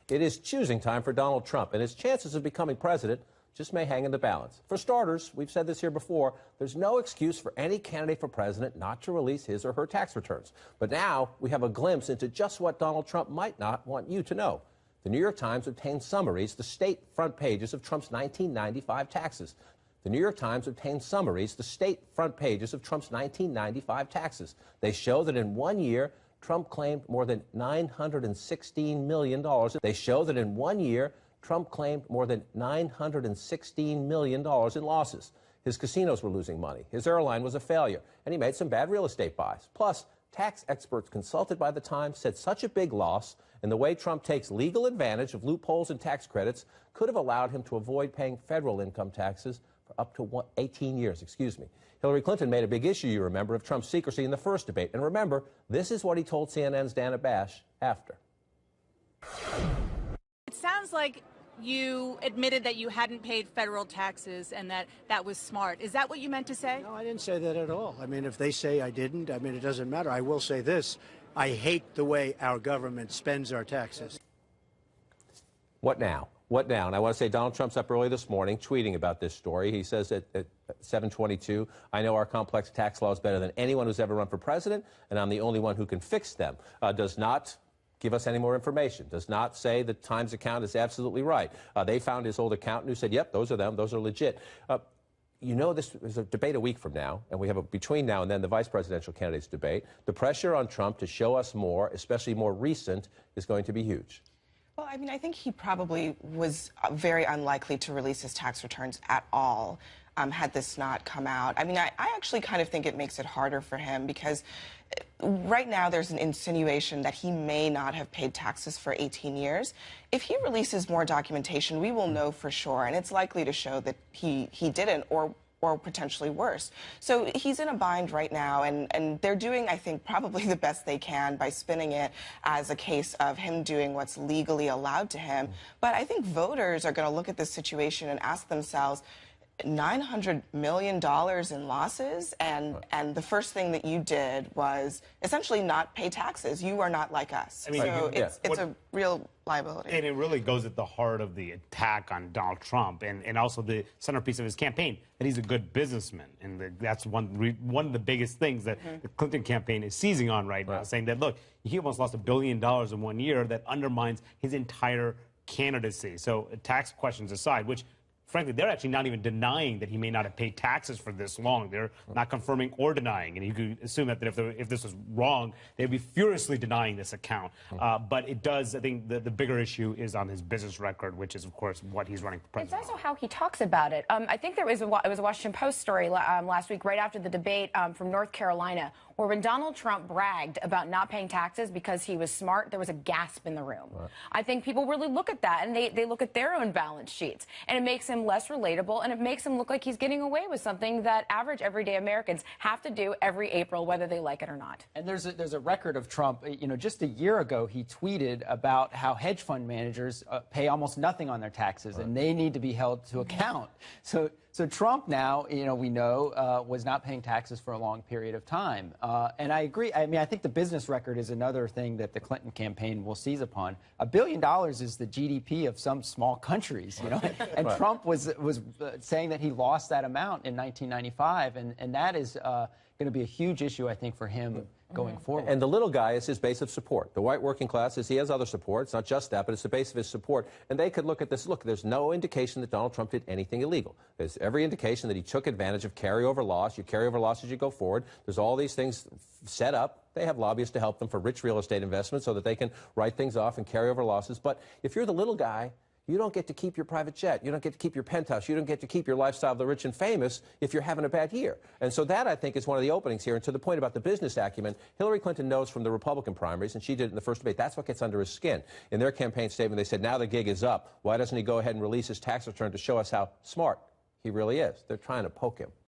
It is choosing time for Donald Trump, and his chances of becoming president just may hang in the balance. For starters, we've said this here before, there's no excuse for any candidate for president not to release his or her tax returns. But now we have a glimpse into just what Donald Trump might not want you to know. The New York Times obtained summaries, the state front pages of Trump's 1995 taxes. The New York Times obtained summaries, the state front pages of Trump's 1995 taxes. They show that in 1 year, Trump claimed more than $916 million. They show that in 1 year, Trump claimed more than $916 million in losses. His casinos were losing money. His airline was a failure. And he made some bad real estate buys. Plus, tax experts consulted by the Times said such a big loss and the way Trump takes legal advantage of loopholes and tax credits could have allowed him to avoid paying federal income taxes for up to 18 years. Hillary Clinton made a big issue, you remember, of Trump's secrecy in the first debate. And remember, this is what he told CNN's Dana Bash after. It sounds like you admitted that you hadn't paid federal taxes and that was smart. Is that what you meant to say? No, I didn't say that at all. I mean, if they say I didn't, I mean, it doesn't matter. I will say this. I hate the way our government spends our taxes. What now? What now? And I want to say Donald Trump's up early this morning tweeting about this story. He says at 7:22, I know our complex tax law is better than anyone who's ever run for president, and I'm the only one who can fix them. Does not give us any more information. Does not say the Times account is absolutely right. They found his old accountant who said, yep, those are them. Those are legit. You know, this is a debate a week from now, and we have between now and then the vice presidential candidates debate. The pressure on Trump to show us more, especially more recent, is going to be huge. Well, I mean, I think he probably was very unlikely to release his tax returns at all had this not come out. I mean, I actually kind of think it makes it harder for him because right now there's an insinuation that he may not have paid taxes for 18 years. If he releases more documentation, we will know for sure, and it's likely to show that he didn't or potentially worse. So he's in a bind right now, and they're doing, I think, probably the best they can by spinning it as a case of him doing what's legally allowed to him. But I think voters are going to look at this situation and ask themselves, $900 million in losses, and the first thing that you did was essentially not pay taxes. You are not like us. I mean, so it's a real liability. And it really goes at the heart of the attack on Donald Trump and also the centerpiece of his campaign, that he's a good businessman. And that's one of the biggest things that the Clinton campaign is seizing on right now, saying that, look, he almost lost $1 billion in 1 year. That undermines his entire candidacy. So tax questions aside, which frankly, they're actually not even denying that he may not have paid taxes for this long. They're not confirming or denying. And you could assume that if this was wrong, they'd be furiously denying this account. But it does, I think, the bigger issue is on his business record, which is, of course, what he's running for president. It's also how he talks about it. I think it was a Washington Post story last week, right after the debate from North Carolina, where when Donald Trump bragged about not paying taxes because he was smart, there was a gasp in the room. Right. I think people really look at that, and they look at their own balance sheets, and it makes him less relatable, and it makes him look like he's getting away with something that average everyday Americans have to do every April, whether they like it or not. And there's a record of Trump. You know, just a year ago, he tweeted about how hedge fund managers pay almost nothing on their taxes, and they need to be held to account. So Trump now, you know, we know, was not paying taxes for a long period of time. And I agree. I mean, I think the business record is another thing that the Clinton campaign will seize upon. $1 billion is the GDP of some small countries, you know. And Trump was saying that he lost that amount in 1995, and that is going to be a huge issue, I think, for him going forward. And the little guy is his base of support. The white working class he has other support. It's not just that, but it's the base of his support. And they could look at this. Look, there's no indication that Donald Trump did anything illegal. There's every indication that he took advantage of carryover loss. You carry over loss as you go forward. There's all these things set up. They have lobbyists to help them for rich real estate investments so that they can write things off and carry over losses. But if you're the little guy, you don't get to keep your private jet. You don't get to keep your penthouse. You don't get to keep your lifestyle of the rich and famous if you're having a bad year. And so that, I think, is one of the openings here. And to the point about the business acumen, Hillary Clinton knows from the Republican primaries, and she did it in the first debate, that's what gets under his skin. In their campaign statement, they said, now the gig is up. Why doesn't he go ahead and release his tax return to show us how smart he really is? They're trying to poke him.